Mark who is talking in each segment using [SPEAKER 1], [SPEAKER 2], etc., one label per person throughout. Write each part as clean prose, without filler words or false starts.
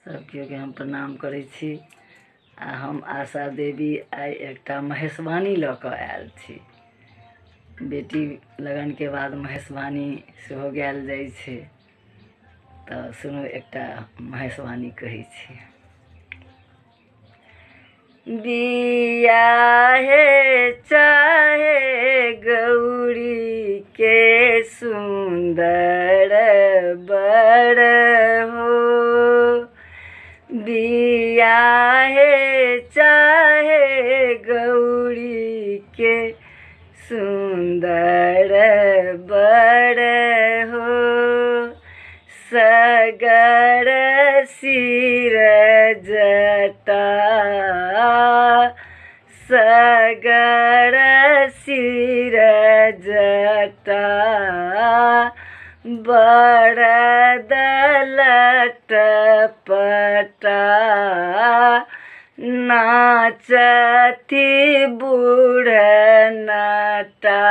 [SPEAKER 1] सब केओ के हम प्रणाम करै छी। आ हम आशा देवी आइ एकटा महेशवाणी लऽ कऽ आयल छी। बेटी लगन के बाद महेशवाणी सेहो गायल जाइ छै। तऽ सुनू एकटा महेशवाणी कहै छी। बियाहे चाहे गौरी के सुंदर बर हो, बियाहे चाहे गौरी के सुंदर बर हो, सगर सिर जटा, सगर सिर जटा, बरद लटपटा, नाचती बूढ़ नटा,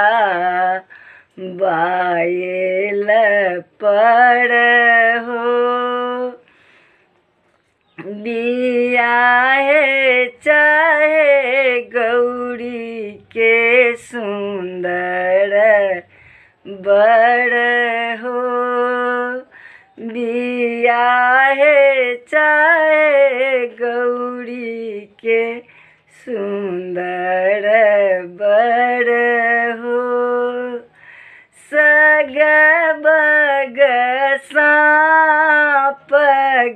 [SPEAKER 1] बायल पर हो, बियाहे चाहे गौरी के सुंदर बर हो, बियाहे चाहे गौरी के सुंदर बर हो, सग बग साँप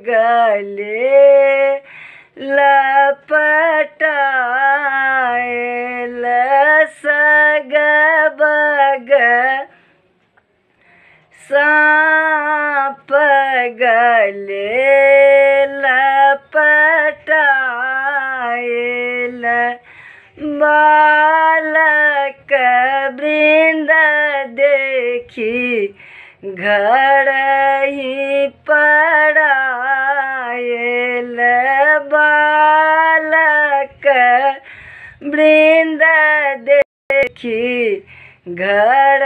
[SPEAKER 1] गले लपटाएल, सग बग साँप गले लपटाएल, बालक वृंद देखी घर ही पड़ाएल, बालक वृंद देखी घर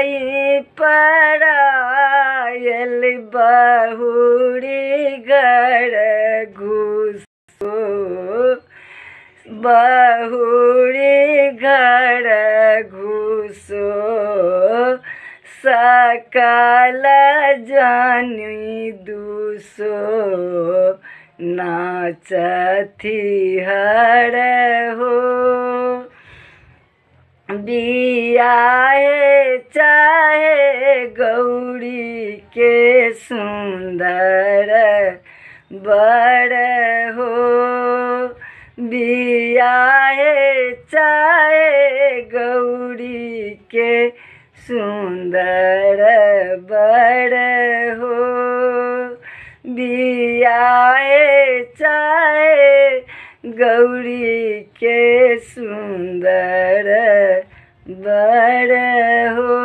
[SPEAKER 1] ही पड़ाएल, बहुरी घर घुसो, बहुरी घर घुसो, सकल जानी दूसो, नाचती हर हो, बियाहे चाहे गौरी के सुंदर बर हो, बियाहे चाहे गौरी के सुंदर बर हो, बियाहे चाहे गौरी के सुंदर बर हो।